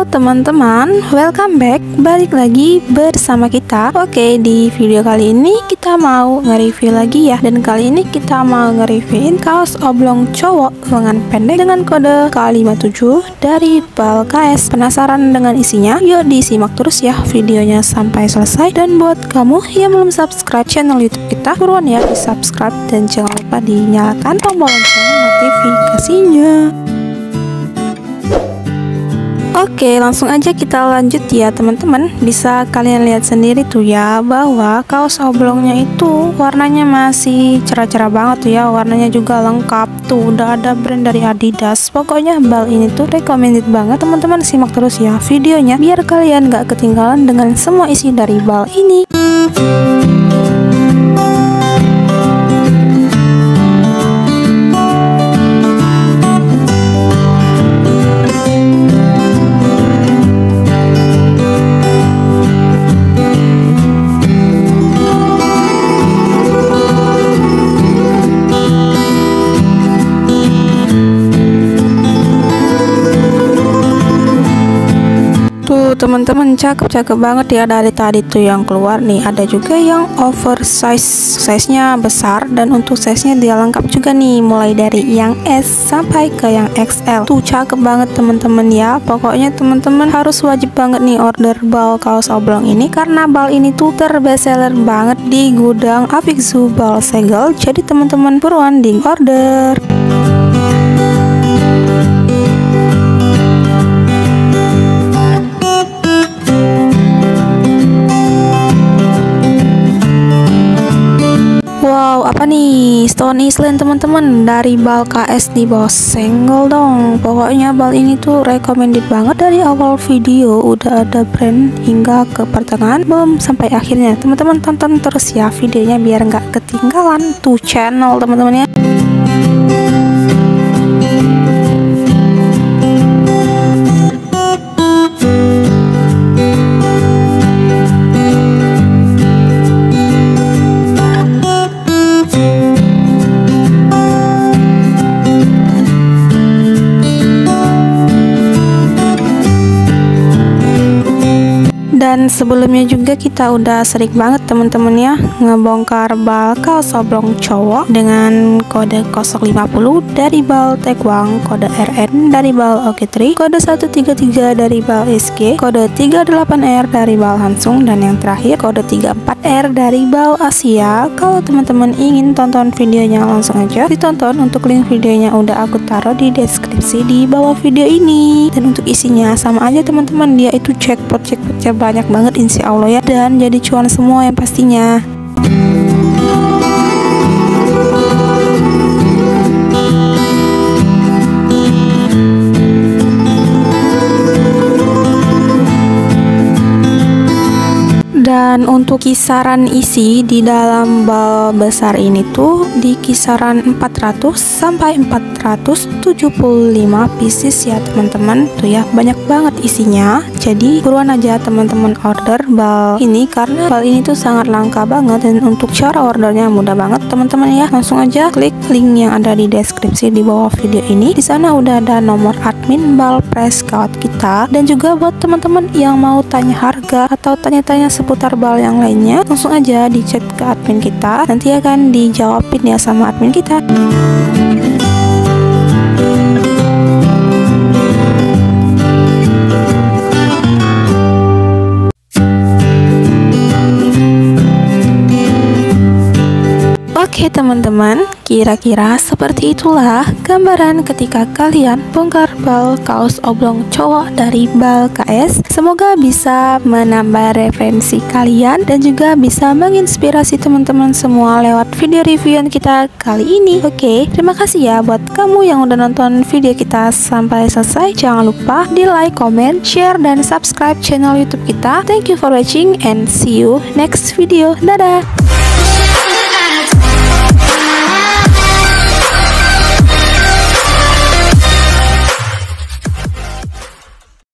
teman-teman, welcome back, balik lagi bersama kita. Oke, di video kali ini kita mau nge-review lagi ya. Dan kali ini kita mau nge-reviewin kaos oblong cowok lengan pendek dengan kode K57 dari BAL KS. Penasaran dengan isinya? Yuk disimak terus ya videonya sampai selesai. Dan buat kamu yang belum subscribe channel YouTube kita, buruan ya di subscribe dan jangan lupa dinyalakan tombol lonceng notifikasinya. Oke, langsung aja kita lanjut ya teman-teman. Bisa kalian lihat sendiri tuh ya bahwa kaos oblongnya itu warnanya masih cerah-cerah banget tuh ya. Warnanya juga lengkap tuh, udah ada brand dari Adidas. Pokoknya BAL ini tuh recommended banget teman-teman. Simak terus ya videonya biar kalian gak ketinggalan dengan semua isi dari BAL ini. Teman-teman, cakep-cakep banget ya dari tadi tuh yang keluar nih. Ada juga yang oversize, size-nya besar, dan untuk size-nya dia lengkap juga nih, mulai dari yang S sampai ke yang XL. Tuh cakep banget teman-teman ya. Pokoknya teman-teman harus wajib banget nih order BAL kaos oblong ini karena BAL ini tuh terbestseller banget di gudang Avikzu BAL Segel. Jadi teman-teman buruan di order. Wow, apa nih? Stone Island teman-teman dari BAL KS di bawah senggol dong. Pokoknya BAL ini tuh recommended banget dari awal video, udah ada brand hingga ke pertengahan belum sampai akhirnya. Teman-teman tonton terus ya videonya biar nggak ketinggalan tuh channel teman-teman ya. Dan sebelumnya juga kita udah sering banget teman-teman ya ngebongkar BAL kaos oblong cowok dengan kode 050 dari BAL Taekwang, kode RN dari BAL OK3, kode 133 dari BAL SG, kode 38R dari BAL Hansung, dan yang terakhir kode 34R dari BAL Asia. Kalau teman-teman ingin tonton videonya langsung aja ditonton. Untuk link videonya udah aku taruh di deskripsi di bawah video ini. Dan untuk isinya sama aja teman-teman, dia itu jackpotnya banyak banget insya Allah ya, dan jadi cuan semua yang pastinya. Dan untuk kisaran isi di dalam BAL besar ini tuh di kisaran 400 sampai 475 pieces ya teman-teman. Tuh ya, banyak banget isinya. Jadi buruan aja teman-teman order BAL ini karena BAL ini tuh sangat langka banget. Dan untuk cara ordernya mudah banget teman-teman ya. Langsung aja klik link yang ada di deskripsi di bawah video ini. Di sana udah ada nomor admin BAL Press Scout kita. Dan juga buat teman-teman yang mau tanya harga atau tanya-tanya seputar BAL yang lainnya, langsung aja di chat ke admin kita, nanti akan dijawabin ya sama admin kita. Oke teman-teman, kira-kira seperti itulah gambaran ketika kalian bongkar BAL kaos oblong cowok dari BAL KS. Semoga bisa menambah referensi kalian dan juga bisa menginspirasi teman-teman semua lewat video reviewan kita kali ini. Oke, terima kasih ya buat kamu yang udah nonton video kita sampai selesai. Jangan lupa di like, comment, share, dan subscribe channel YouTube kita. Thank you for watching and see you next video. Dadah!